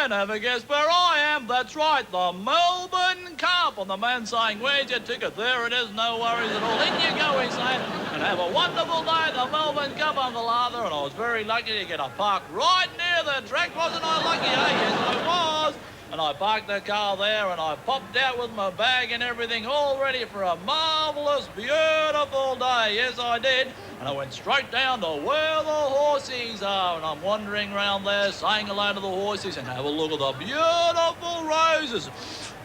and have a guess where I am. That's right, the Melbourne Cup. And the man saying, where's your ticket? There it is, no worries at all. In you go, he's saying, and have a wonderful day at the Melbourne Cup, Uncle Arthur. And I was very lucky to get a park right near the track. Wasn't I lucky? Yes, I was. And I parked the car there and I popped out with my bag and everything, all ready for a marvellous, beautiful day. Yes, I did. And I went straight down to where the horsies are. And I'm wandering around there saying hello to the horses and have a look at the beautiful roses.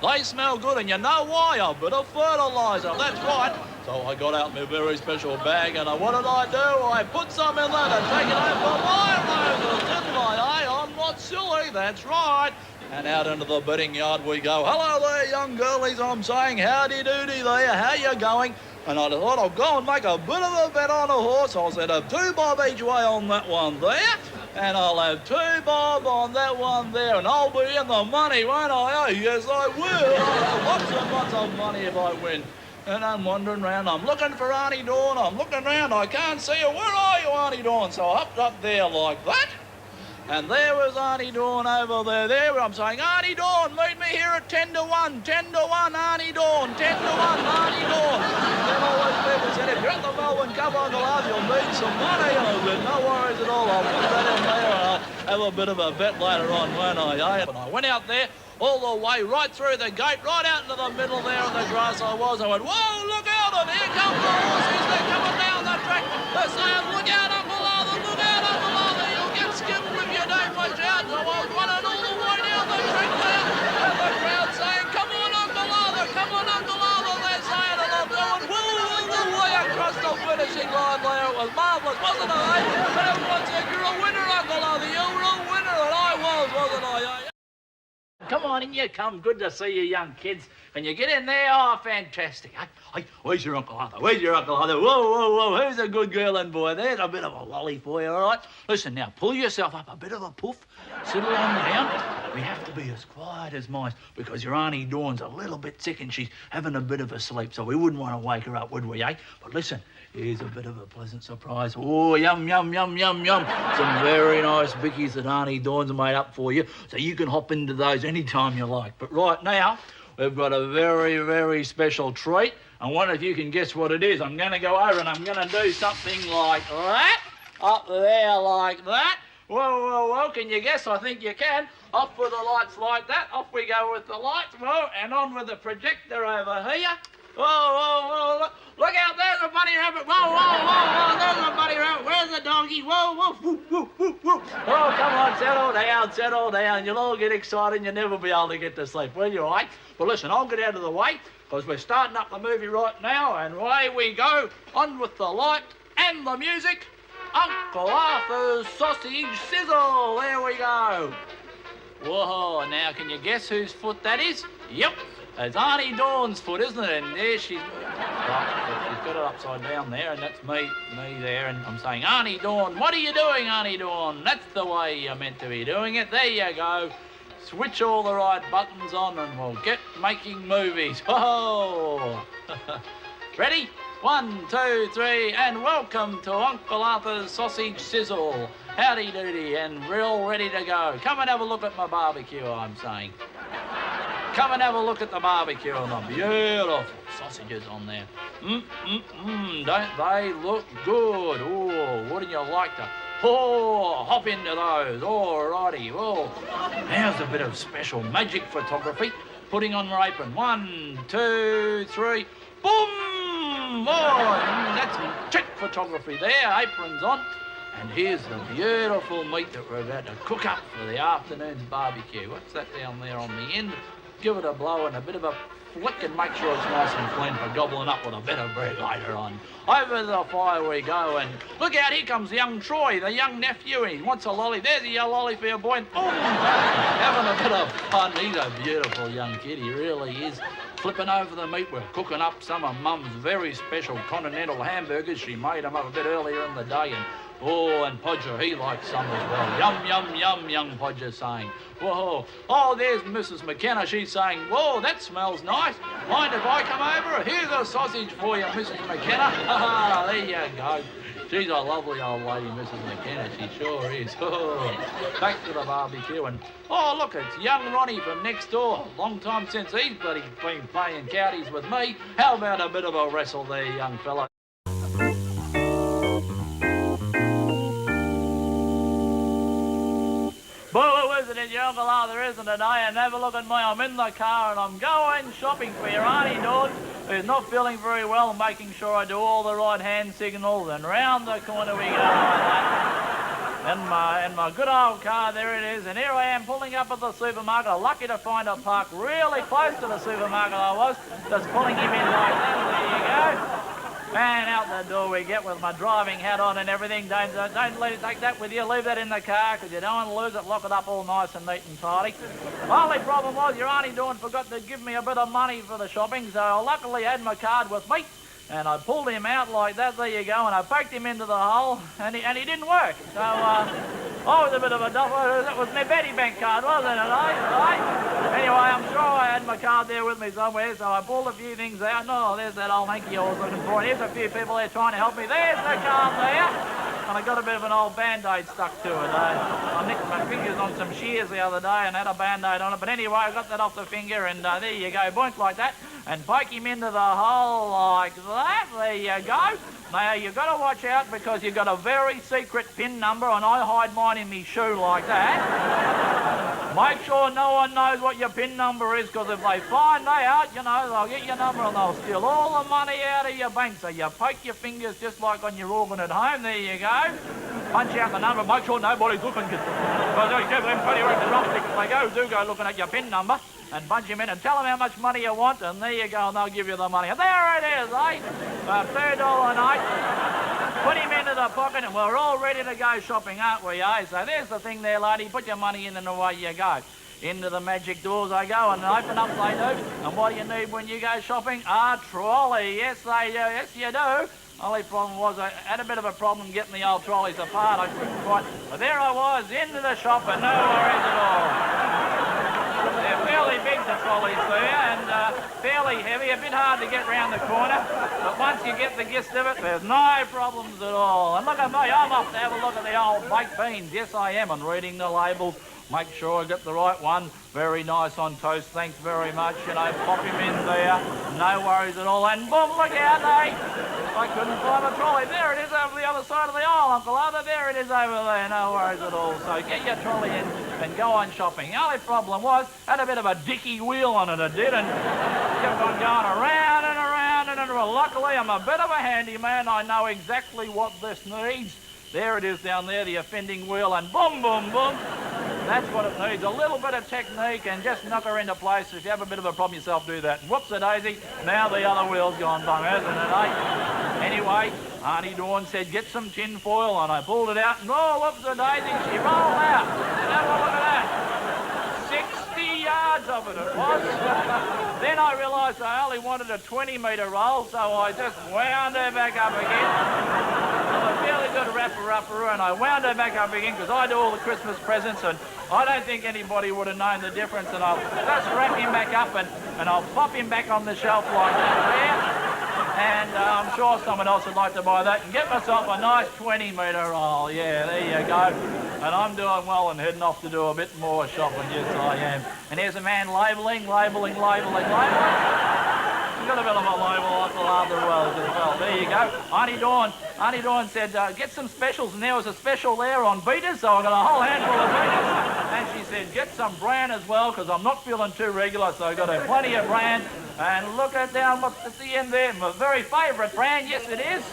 They smell good, and you know why? A bit of fertiliser, that's right. So I got out my very special bag and what did I do? I put some in there to take it home for my roses, didn't I? I'm not silly, that's right. And out into the betting yard we go. Hello there, young girlies, I'm saying howdy-doody there, how you going? And I thought I'll go and make a bit of a bet on a horse. I'll set a 2 bob each way on that one there. And I'll have 2 bob on that one there. And I'll be in the money, won't I? Oh, yes, I will. I'll have lots of money if I win. And I'm wandering around. I'm looking for Auntie Dawn. I'm looking around. I can't see her. Where are you, Auntie Dawn? So I hopped up there like that. And there was Auntie Dawn over there. There I'm saying, Auntie Dawn, meet me here at 10 to 1. 10 to 1, Auntie Dawn. 10 to 1, Auntie Dawn. Then all those people said, if you're at the Melbourne Cup, Uncle Arthur, you'll need some money. And I said, no worries at all. I'll put that in there and I'll have a bit of a bet later on, won't I? And I went out there all the way right through the gate, right out into the middle there in the grass I was. I went, whoa, look out, and here come the horses. They're coming down the track. They're saying, look out, Uncle Arthur, look out, Uncle Arthur. You'll get skipped if you don't watch out. So I was running all the way down the track there. And the crowd saying, come on, Uncle Arthur, come on, Uncle Arthur. They're saying, and I'm going, woo, the way across the finishing line there. It was marvellous, wasn't it, eh? And everyone said, you're a winner, Uncle Arthur. You're a winner. And I was, wasn't I, eh? Come on in, you come. Good to see you young kids. And you get in there, oh, fantastic. Hey, where's your Uncle Arthur? Where's your Uncle Arthur? Whoa, whoa, whoa, who's a good girl and boy? There's a bit of a lolly for you, all right? Listen now, pull yourself up, a bit of a puff, settle on down. We have to be as quiet as mice because your Auntie Dawn's a little bit sick and she's having a bit of a sleep, so we wouldn't want to wake her up, would we, eh? But listen, here's a bit of a pleasant surprise. Oh, yum, yum, yum, yum, yum. Some very nice bickies that Auntie Dawn's made up for you, so you can hop into those anytime you like. But right now, we've got a very, very special treat. I wonder if you can guess what it is. I'm going to go over and I'm going to do something like that. Up there like that. Whoa, whoa, whoa. Can you guess? I think you can. Off with the lights like that. Off we go with the lights. Whoa, and on with the projector over here. Whoa, whoa, whoa. Look out, there's a bunny rabbit. Whoa, whoa, whoa, whoa. There's a bunny rabbit. Where's the donkey? Whoa, whoa, whoa, whoa, whoa, whoa. Oh, come on, settle down, settle down. You'll all get excited and you'll never be able to get to sleep, will you, all right? But listen, I'll get out of the way because we're starting up the movie right now and away we go. On with the light and the music. Uncle Arthur's Sausage Sizzle. There we go. Whoa, now can you guess whose foot that is? Yep, it's Auntie Dawn's foot, isn't it? And there she's... Right, she's got it upside down there, and that's me there, and I'm saying, Auntie Dawn, what are you doing, Auntie Dawn? That's the way you're meant to be doing it. There you go. Switch all the right buttons on and we'll get making movies. Oh! Ready? 1, 2, 3, and welcome to Uncle Arthur's Sausage Sizzle. Howdy doody, and we're all ready to go. Come and have a look at my barbecue, I'm saying. Come and have a look at the barbecue and the beautiful sausages on there. Don't they look good? Oh, wouldn't you like to? Oh, hop into those. All righty. Oh, now's a bit of special magic photography. Putting on your apron. 1, 2, 3. Boom! Oh, that's trick photography there. Apron's on. And here's the beautiful meat that we're about to cook up for the afternoon's barbecue. What's that down there on the end? Give it a blow and a bit of a flick and make sure it's nice and clean for gobbling up with a bit of bread later on. Over the fire we go and look out, here comes young Troy, the young nephew, and he wants a lolly. There's a yellow lolly for your boy. And boom! Having a bit of fun. He's a beautiful young kid, he really is. Flipping over the meat, we're cooking up some of Mum's very special continental hamburgers. She made them up a bit earlier in the day, and oh, and Podger, he likes some as well. Yum, yum, yum, young Podger saying. Whoa. Oh, there's Mrs. McKenna. She's saying, whoa, that smells nice. Mind if I come over? Here's a sausage for you, Mrs. McKenna. There you go. She's a lovely old lady, Mrs. McKenna, she sure is. Back to the barbecue and, oh, look, it's young Ronnie from next door. Long time since he's bloody been playing counties with me. How about a bit of a wrestle there, young fella? Boo, isn't it, your uncle Arthur, isn't it, eh? And have a look at me, I'm in the car and I'm going shopping for your Auntie Dawn, who's not feeling very well, and making sure I do all the right hand signals, and round the corner we go like that. And my good old car, there it is, and here I am pulling up at the supermarket. Lucky to find a park really close to the supermarket I was, just pulling him in like that, there you go. And out the door we get with my driving hat on and everything. Don't let it take that with you. Leave that in the car because you don't want to lose it. Lock it up all nice and neat and tidy. Only problem was your Auntie Dawn forgot to give me a bit of money for the shopping, so I luckily had my card with me. And I pulled him out like that, there you go, and I poked him into the hole, and he didn't work. So I was a bit of a duffer. That was my Betty Bank card, wasn't it, eh? Anyway, I'm sure I had my card there with me somewhere, so I pulled a few things out. No, there's that old hanky I was looking for. And here's a few people there trying to help me. There's the card there. And I got a bit of an old Band-Aid stuck to it. I nicked my fingers on some shears the other day and had a Band-Aid on it. But anyway, I got that off the finger, and there you go, boink like that. And poke him into the hole like that. There you go. Now, you've got to watch out because you've got a very secret PIN number, and I hide mine in me shoe like that. Make sure no one knows what your PIN number is, because if they find out, you know, they'll get your number and they'll steal all the money out of your bank. So you poke your fingers just like on your organ at home. There you go. Punch out the number. Make sure nobody's looking. Because they give them pretty right the drumstick. If they do go looking at your PIN number, and punch him in and tell him how much money you want, and there you go, and they'll give you the money. And there it is, eh? $3 a night. Put him into the pocket, and we're all ready to go shopping, aren't we, eh? So there's the thing there, lady. Put your money in and away you go. Into the magic doors I go, and open up they do. And what do you need when you go shopping? A trolley. Yes, they do. Yes, you do. Only problem was I had a bit of a problem getting the old trolleys apart. I couldn't quite... But there I was, into the shop, and no worries at all. They're fairly big, the trolleys there, and fairly heavy, a bit hard to get round the corner, but once you get the gist of it, there's no problems at all. And look at me, I'm off to have a look at the old baked beans. Yes, I am, and reading the labels. Make sure I get the right one. Very nice on toast, thanks very much. You know, pop him in there, no worries at all. And boom, look out, eh? I couldn't find a trolley. There it is over the other side of the aisle, Uncle Arthur. There it is over there, no worries at all. So get your trolley in and go on shopping. The only problem was, had a bit of a dicky wheel on it, it did, and kept on going around and around and around. Luckily, I'm a bit of a handyman. I know exactly what this needs. There it is down there, the offending wheel, and boom, boom, boom. That's what it needs, a little bit of technique and just knock her into place. If you have a bit of a problem yourself, do that. Whoops-a-daisy, now the other wheel's gone bung, hasn't it, eh? Anyway, Auntie Dawn said, get some tin foil, and I pulled it out, and oh, whoops-a-daisy, she rolled out. Have a look at that. 60 yards of it was. Then I realised I only wanted a 20-metre roll, so I just wound her back up again. A fairly good wrapper, and I wound her back up again because I do all the Christmas presents, and I don't think anybody would have known the difference. And I'll just wrap him back up, and I'll pop him back on the shelf like that there. And I'm sure someone else would like to buy that and get myself a nice 20-metre roll. Yeah, there you go. And I'm doing well and heading off to do a bit more shopping. Yes, I am. And here's a man labelling. He's got a bit of a label like the other world as well. There you go. Auntie Dawn said, get some specials, and there was a special there on beaters, so I got a whole handful of beaters. And she said, get some bran as well, because I'm not feeling too regular, so I've got plenty of bran. And look at down what's at the end there. My very favourite brand, yes it is.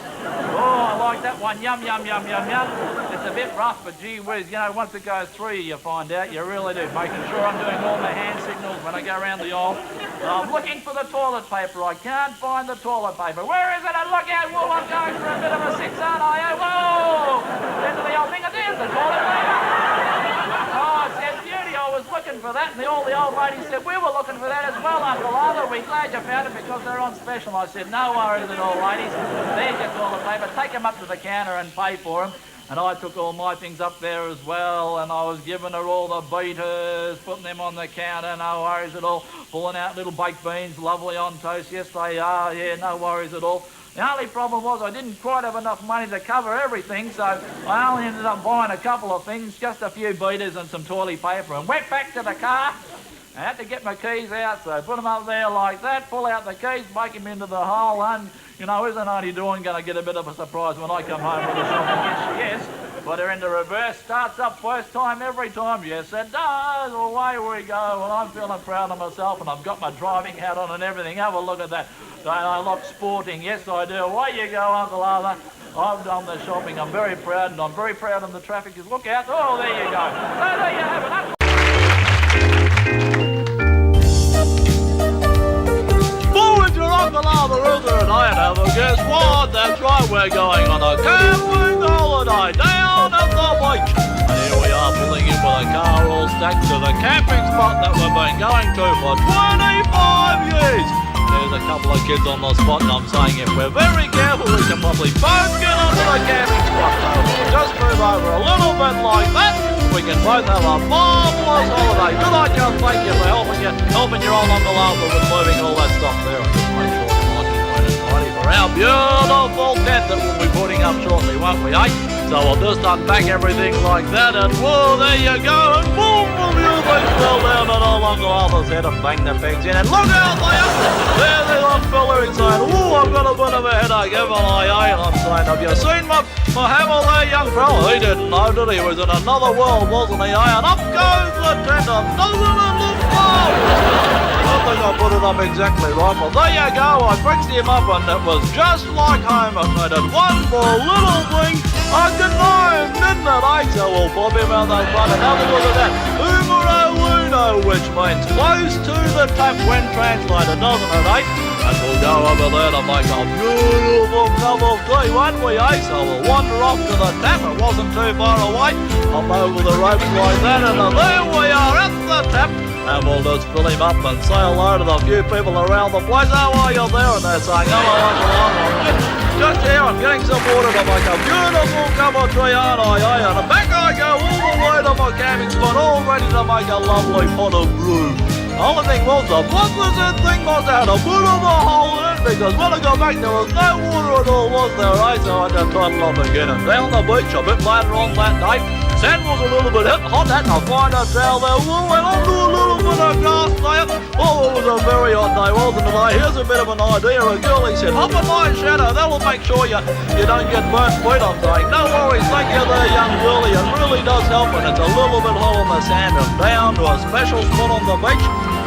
Oh, I like that one. Yum, yum, yum, yum, yum. It's a bit rough, but gee whiz, you know, once it goes through you find out, you really do. Making sure I'm doing all my hand signals when I go around the aisle. I'm looking for the toilet paper. I can't find the toilet paper. Where is it? And look out, well, I'm going for a bit of a 6, aren't I? Whoa! Into the old thing, and there's the toilet paper. Oh, it says beauty. I was looking for that, and all the old ladies said, we were looking for that as well, Uncle Arthur. We're glad you found it because they're on special. I said, no worries at all, ladies. There's your toilet paper. Take them up to the counter and pay for them. And I took all my things up there as well, and I was giving her all the beaters, putting them on the counter, no worries at all. Pulling out little baked beans, lovely on toast, yes they are, yeah, no worries at all. The only problem was I didn't quite have enough money to cover everything, so I only ended up buying a couple of things, just a few beaters and some toilet paper, and went back to the car. I had to get my keys out, so put them up there like that, pull out the keys, make them into the hole, and, you know, isn't Auntie Dawn going to get a bit of a surprise when I come home with the shopping? Yes, yes. Put her into reverse, starts up first time every time. Yes, it does. Away we go. Well, I'm feeling proud of myself, and I've got my driving hat on and everything. Have a look at that. Don't I look sporting? Yes, I do. Away you go, Uncle Arthur. I've done the shopping. I'm very proud, and I'm very proud of the traffic. Look out. Oh, there you go. So there you have it. Uncle Arthur, and I have a guess what? That's right, we're going on a camping holiday down at the beach. And here we are pulling in with a car all stacked to the camping spot that we've been going to for 25 years. There's a couple of kids on the spot, and I'm saying if we're very careful, we can probably both get onto the camping spot. So we'll just move over a little bit like that. We can both have a marvellous holiday. Good on you, thank you for helping your old Uncle Arthur with moving all that stuff there. And just make sure it's nice and clean and tidy for our beautiful tent that we'll be putting up shortly, won't we, eh? So we'll just unpack everything like that, and whoa, there you go, and boom, the music fell down on old Uncle Arthur's head and bang the pegs in, and look out there! There's the old fella who's saying, oh, I've got a bit of a headache, haven't I, eh? And I'm saying, have you seen my hammer there, young fella? He didn't know, did he? He was in another world, wasn't he, eh? And up goes the tent, and doesn't it look marvellous? I think I put it up exactly right. Well, there you go. I fixed him up, and it was just like home. It made it one more little thing. I didn't know him, didn't it, eh? So we'll pop him out that front and have a look at that. Umero Uno, which means close to the tap when translated, doesn't it, eh? And we'll go over there to make a beautiful cup of tea, won't we, eh? So we'll wander off to the tap. It wasn't too far away. Up over the ropes like that, and there we are at the tap. And we'll just fill him up and say hello to the few people around the place. How are you there? And they're saying, hello, Uncle Arthur. Just here, I'm getting some water to make a beautiful cup of tea, aren't I? Eh? And back I go all the way to my camping spot, all ready to make a lovely pot of brew. The only thing was, the blood thing must have had a bit of a hole in it, because when I got back, there was no water at all, was there, eh? So I had to toddle off again. And down the beach a bit later on that night, sand was a little bit hot, had to find a towel there, went onto a little bit of grass there. Oh, it was a very hot day, wasn't it, eh? Here's a bit of an idea. A girlie said, hop in my shadow, that'll make sure you don't get burnt feet. I'm saying, no worries, thank you there, young girlie. It really does help, and it's a little bit hot on the sand, and down to a special spot on the beach,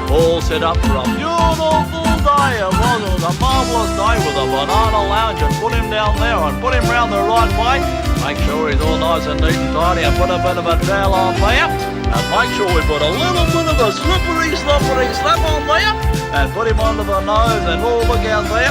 all set up for a beautiful day. It was a marvellous day with a banana lounge, and put him down there and put him round the right way. Make sure he's all nice and neat and tidy, and put a bit of a towel on there. And make sure we put a little bit of a slippery slap on there, and put him under the nose, and all look out there.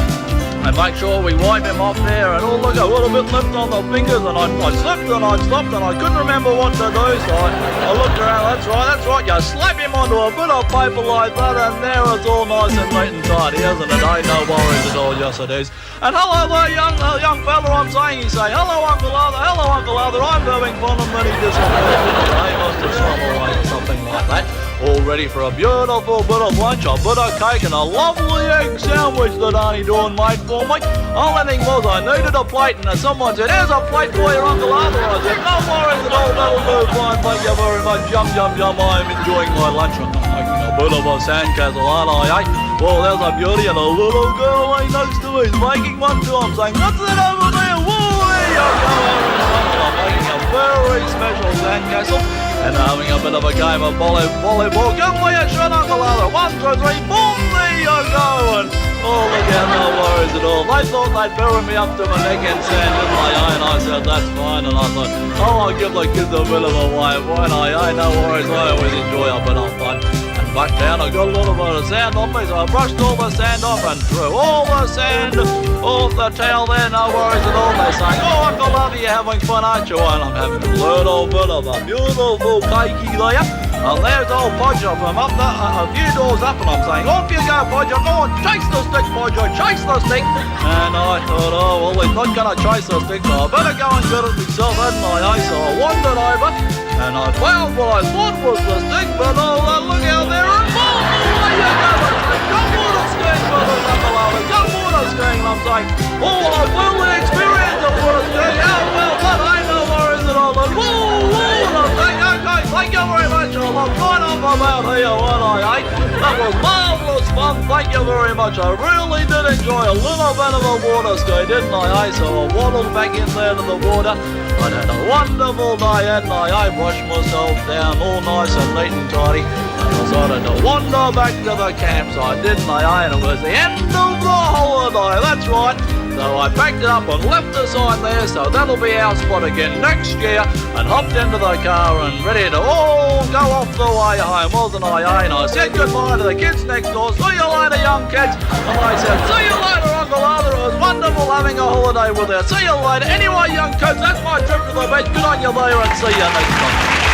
And make sure we wipe him off there, and look, a little bit left on the fingers, and I slipped and I stopped and I couldn't remember what to do, so I looked around. That's right, you slap him onto a bit of paper like that, and there it's all nice and neat and tidy, isn't it? Ain't no worries at all, yes it is. And hello there, young fella, I'm saying, he's saying, hello Uncle Arthur, I'm having fun, and then he disappeared. He must have swum away or something like that. All ready for a beautiful bit of lunch, a bit of cake, and a lovely egg sandwich that Auntie Dawn made for me. Only thing was, I needed a plate, and someone said, here's a plate for your Uncle Arthur. I said, no worries at all, that'll do fine, thank you very much. Yum, yum, yum, I'm enjoying my lunch, and I'm making a bit of a sandcastle, aren't I, eh? Well, there's a beauty, and a little girl right next to me is making one too. I'm saying, what's that over there? Whoa, there you go. I'm making a very special sandcastle, and having a bit of a game of volleyball. Give me a shot, Uncle Arthur. 1, 2, 3, boom, there you go. And oh, look out, no worries at all. They thought they'd bury me up to my neck in sand, didn't they? And I said, that's fine. And I thought, oh, I'll give the kids a bit of a wave, won't I? No worries, I always enjoy a bit of fun. And back down, I got a little bit of sand on me, so I brushed all the sand off and threw all the sand off the towel there. No worries at all. They're saying, oh, Uncle Arthur, you're having fun, aren't you? And I'm having a little bit of a beautiful cakey there. And there's old Podger from up there, a few doors up, and I'm saying, off you go, Podger, go on, chase the stick, Podger, chase the stick. And I thought, oh, well, he's not going to chase the stick, so I better go and get it myself, hadn't I, eh? So I wandered over, and I found what I thought was the stick, but oh, look out there, and boom, there you go, it's the water skiing, brothers, Uncle Arthur, water skiing, I'm saying, oh, I fully experienced the water skiing. Yeah, well, what ain't no worries at all. And woo, and I'm saying, okay, thank you very much. I'll right off about here, what I ate. That was marvellous fun. Thank you very much. I really did enjoy a little bit of a water ski, didn't I? So I waddled back in there to the water. I had a wonderful day, hadn't I? I brushed myself down all nice and neat and tidy. And I decided to wander back to the campsite, didn't I? And it was the end of the holiday, that's right. So I packed it up and left the sign there, so that'll be our spot again next year, and hopped into the car and ready to all go off the way home, wasn't I? And I said goodbye to the kids next door. See you later, young kids. And I said, see you later, Uncle Arthur. It was wonderful having a holiday with you. See you later. Anyway, young kids, that's my trip to the beach. Good on you there, and see you next time.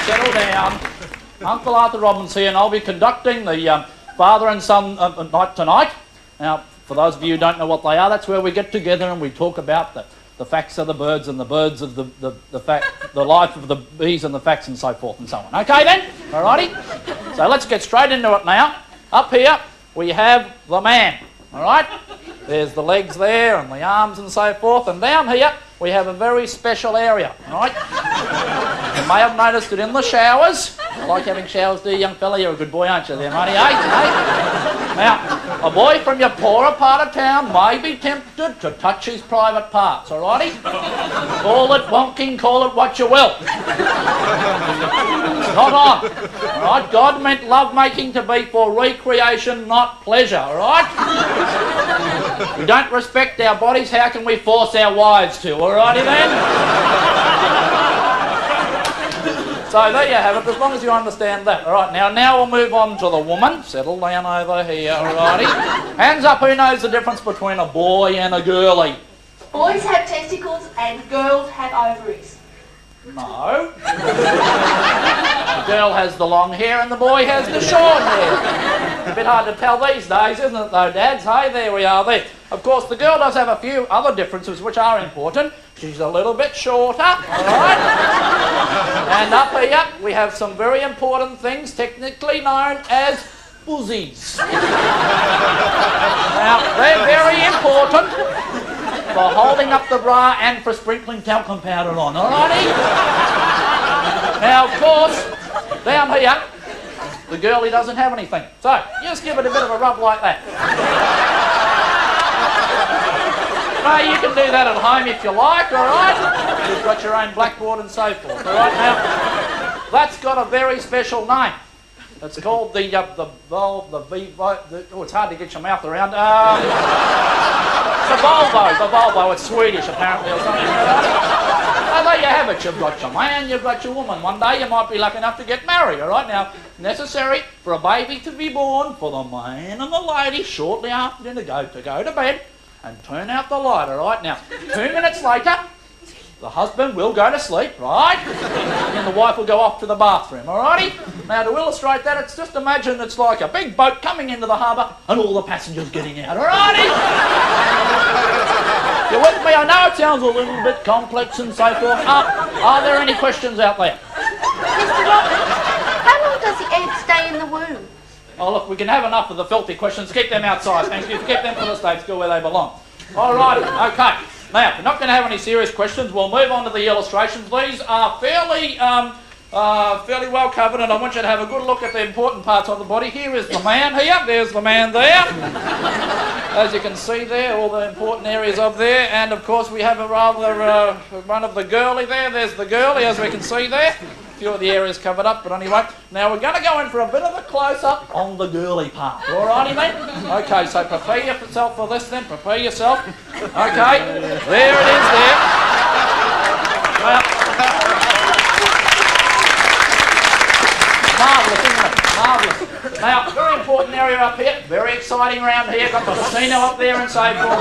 Settle down. Uncle Arthur Robbins here, and I'll be conducting the father and son night tonight. Now, for those of you who don't know what they are, that's where we get together and we talk about the facts of the birds and the birds of the life of the bees and the facts and so forth and so on. Okay then? Alrighty? So let's get straight into it now. Up here we have the man. Alright? There's the legs there and the arms and so forth, and down here we have a very special area, right? You may have noticed it in the showers. I like having showers, do you, young fella? You're a good boy, aren't you there, matey? Now, a boy from your poorer part of town may be tempted to touch his private parts, alrighty? Call it wonking, call it what you will. It's not on, alright? God meant love-making to be for recreation, not pleasure, alright? We don't respect our bodies, how can we force our wives to, alrighty then? So there you have it, as long as you understand that. Alright, now we'll move on to the woman. Settle down over here, alrighty? Hands up, who knows the difference between a boy and a girlie? Boys have testicles and girls have ovaries. No. The girl has the long hair and the boy has the short hair. A bit hard to tell these days, isn't it though, dads? Hey, there we are there. Of course, the girl does have a few other differences which are important. She's a little bit shorter, alright? And up here, we have some very important things technically known as buzzies. Now, they're very important for holding up the bra and for sprinkling talcum powder on, alrighty? Now, of course, down here, the girlie doesn't have anything. So, just give it a bit of a rub like that. No, you can do that at home if you like, alright? You've got your own blackboard and so forth, alright? Now, that's got a very special name. It's called the it's hard to get your mouth around. The Volvo, it's Swedish apparently or something. Well, there you have it, you've got your man, you've got your woman. One day you might be lucky enough to get married, alright? Now, necessary for a baby to be born for the man and the lady shortly after dinner to go to bed and turn out the light, alright? Now, 2 minutes later, the husband will go to sleep, right? And the wife will go off to the bathroom, alrighty? Now, to illustrate that, it's just imagine it's like a big boat coming into the harbour and all the passengers getting out, alrighty? You with me? I know it sounds a little bit complex and so forth. Are there any questions out there? Mr. Robbins, how long does the egg stay in the womb? Oh, look, we can have enough of the filthy questions. Keep them outside, thank you. Keep them for the state school where they belong. Alrighty, okay. Now, if we're not going to have any serious questions, we'll move on to the illustrations. These are fairly well covered, and I want you to have a good look at the important parts of the body. Here is the man here. There's the man there. As you can see there, all the important areas of there. And, of course, we have a rather one of the girlie there. There's the girlie, as we can see there. A few of the areas covered up, but anyway. Now, we're going to go in for a bit of a close-up on the girlie part. Alrighty, then? Okay, so prepare yourself for this, then. Prepare yourself. Okay, there it is there. Well, marvellous, isn't it? Marvellous. Now, very important area up here. Very exciting round here. Got the casino up there and so forth.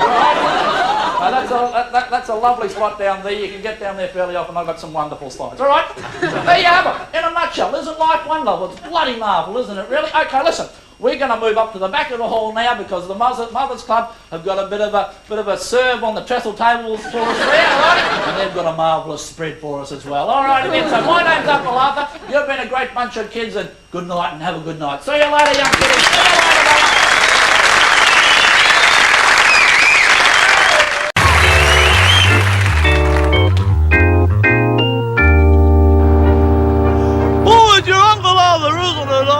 That's a lovely spot down there. You can get down there fairly often. I've got some wonderful slides. All right? There you have it. In a nutshell, isn't life wonderful? It's bloody marvel, isn't it, really? Okay, listen. We're going to move up to the back of the hall now because the Mothers Club have got a bit of a serve on the trestle tables for us there, right? And they've got a marvellous spread for us as well. All right, then. So my name's Uncle Arthur. You've been a great bunch of kids, and good night and have a good night. See you later, young kiddies. See you later, brother.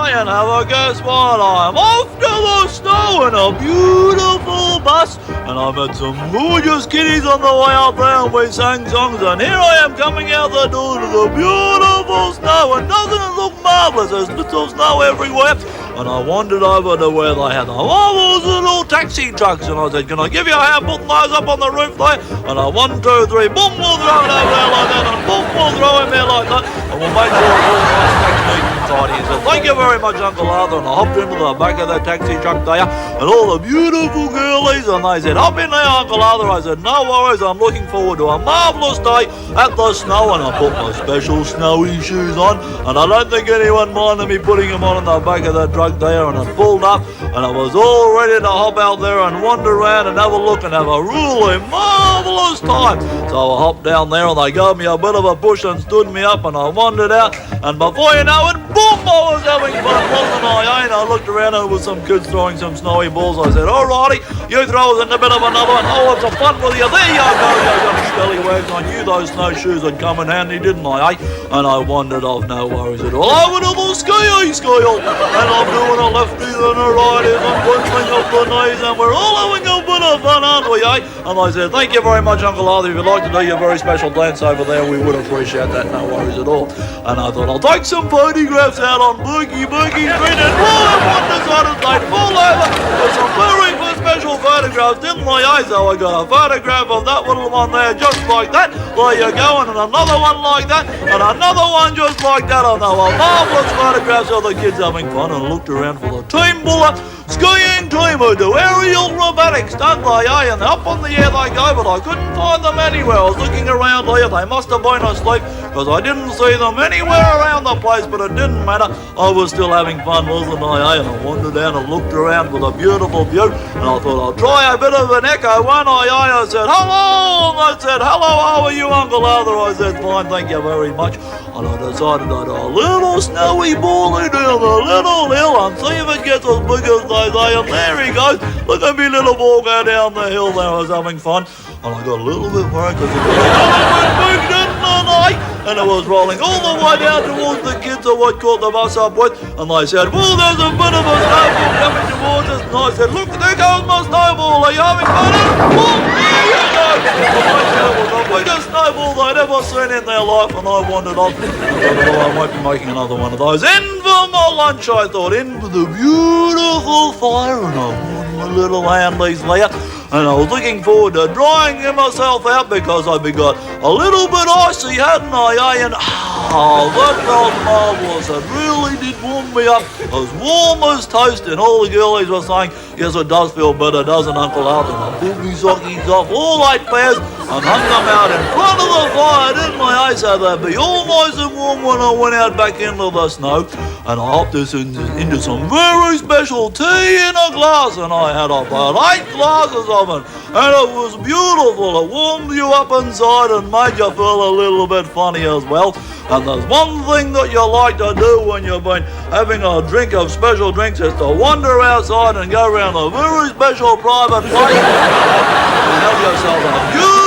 And have a guess what? I'm off to the snow in a beautiful bus, and I met some gorgeous kiddies on the way out there, and we sang songs, and here I am coming out the door to the beautiful snow, and doesn't it look marvellous? There's bits of snow everywhere. And I wandered over to where they had the marvellous little taxi trucks, and I said, can I give you a hand putting those up on the roof there? And I 1, 2, 3, boom, we'll throw it over there like that, and boom, we'll throw him there like that, and we'll make sure it's all nice, neat and tidy. He said, thank you very much, Uncle Arthur, and I hopped into the back of that taxi truck there, and all the beautiful girlies, and they said, hop in there, Uncle Arthur. I said, no worries, I'm looking forward to a marvellous day at the snow, and I put my special snowy shoes on, and I don't think anyone minded me putting them on in the back of that truck there, and I pulled up, and I was all ready to hop out there and wander around and have a look and have a really marvellous time. So I hopped down there, and they gave me a bit of a push and stood me up, and I wandered out, and before you know it, boom, I was having fun, wasn't I? And I looked around, and there was some kids throwing some snowy balls. I said, alrighty, you throw us in a bit of another one. Oh, it's a fun with you. There you go, you young scallywags. I knew those snowshoes would come in handy, didn't I, eh? And I wandered off, no worries at all, over to the ski-hole, and I'm doing a lefties and a righties and twinkling up the knees, and we're all having a bit of fun, aren't we, eh? And I said, thank you very much, Uncle Arthur. If you'd like to do your very special dance over there, we would appreciate that, no worries at all. And I thought, I'll take some photographs out on Boogie Street, and everyone decided they'd fall over with some very special photographs, didn't they, eh? So I got a photograph of that little one there, just like that. There you go, and another one like that, and another one just like that. And they were marvellous photographs of the kids having fun, and I looked around for the team buller skiing team who do aerial robotics, don't they, eh? And up on the air they go, but I couldn't find them anywhere. I was looking around here, they must have been asleep, because I didn't see them anywhere around the place, but it didn't matter. I was still having fun, wasn't I, eh? And I wandered down and looked around with a beautiful view, and I thought I'll try a bit of an echo, won't I, eh? I said, hello! And they said, hello, how are you, Uncle Arthur? I said, fine, thank you very much. And I decided I'd a little snowy bally down the little hill and see if it gets as big as they say. And there he goes. Look at me little ball go down the hill there. I was having fun. And I got a little bit worried because it was a little bit big, didn't I? And it was rolling all the way down towards the kids I would caught the bus up with. And they said, well, there's a bit of a snowball coming towards us. And I said, look, there goes my snowball. Are you having fun? And boom, there you go. It was the biggest snowball they'd ever seen in their life. And I wandered off. I won't be making another one of those. In for my lunch, I thought, in for the beautiful fire. And I put my little handies there. And I was looking forward to drying myself out because I got a little bit icy, hadn't I, eh? And that felt marvellous. It really did warm me up. As warm as toast, and all the girlies were saying, yes, it does feel better, doesn't Uncle Arthur? And I pulled my sockies off, all 8 pairs, and hung them out in front of the fire, didn't I, eh? So they'd be all nice and warm when I went out back into the snow. And I hopped this into some very special tea in a glass, and I had about 8 glasses of it, and it was beautiful. It warmed you up inside and made you feel a little bit funny as well. And there's one thing that you like to do when you've been having a drink of special drinks is to wander outside and go around a very special private place and have yourself a beautiful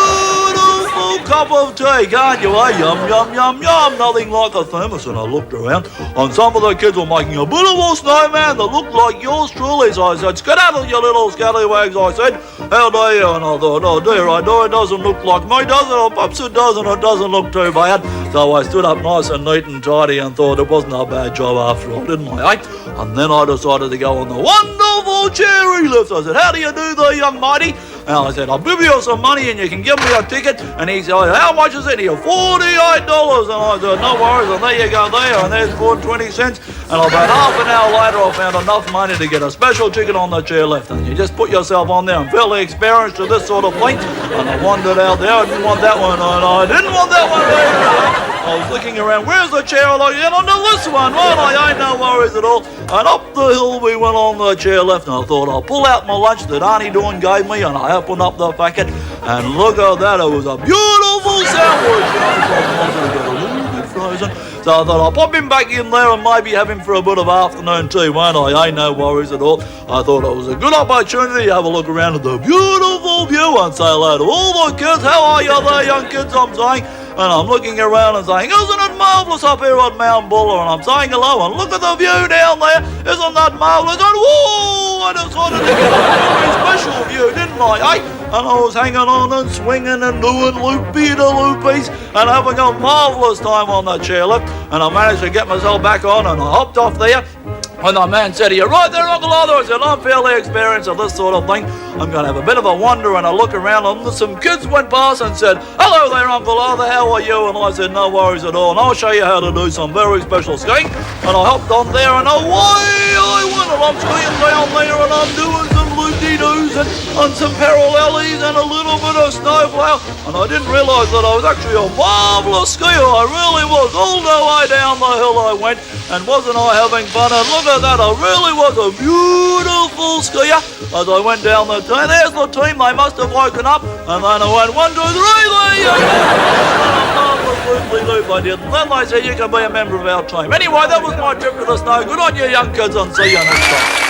cup of tea, can't you, eh? Yum, yum, yum, yum. Nothing like a thermos. And I looked around, and some of the kids were making a bit of a snowman that looked like yours truly. So I said, skedaddle, you little scallywags, I said. How do you? And I thought, oh dear, I know it doesn't look like me, does it? Or perhaps it does, and it doesn't look too bad. So I stood up nice and neat and tidy and thought it wasn't a bad job after all, didn't I, eh? And then I decided to go on the wonderful cherry lift. I said, how do you do there, young matey? And I said, I'll give you some money and you can give me a ticket. And he said, how much is it here? $48. And I said, no worries. And there you go there. And there's 20 cents. And about half an hour later, I found enough money to get a special ticket on the chair left. And you just put yourself on there. I'm fairly experienced to this sort of thing. And I wandered out there. I didn't want that one. And I didn't want that one either. I was looking around, where's the chair? I get onto this one, right? I ain't no worries at all. And up the hill we went on the chair left, and I thought I'll pull out my lunch that Auntie Dawn gave me, and I opened up the packet, and look at that, it was a beautiful sandwich. I wanted to get a little bit frozen. So I thought I'll pop him back in there and maybe have him for a bit of afternoon tea, won't I? Ain't no worries at all. I thought it was a good opportunity to have a look around at the beautiful view and say hello to all the kids. How are you there, young kids, I'm saying? And I'm looking around and saying, isn't it marvellous up here at Mount Buller? And I'm saying hello and look at the view down there. Isn't that marvellous? And whoa, I decided to get a very special view, didn't I, eh? And I was hanging on and swinging and doing loopy-de-loopies and having a marvellous time on the chairlift. And I managed to get myself back on and I hopped off there. And the man said, are you right there, Uncle Arthur? I said, I'm fairly experienced at this sort of thing. I'm going to have a bit of a wander and a look around. And some kids went past and said, hello there, Uncle Arthur, how are you? And I said, no worries at all. And I'll show you how to do some very special skiing. And I hopped on there and away I went. And I'm skiing down there and I'm doing some loop-de-doos and some parallelies and a little bit of snowplow. And I didn't realise that I was actually a marvellous skier. I really was. All the way down the hill I went. And wasn't I having fun? And look at that, I really was a beautiful skier as I went down the team. There's the team, they must have woken up. And then I went 1, 2, 3, there you go. Loop I did. And then they said you can be a member of our team. Anyway, that was my trip to the snow. Good on you, young kids, and see you next time.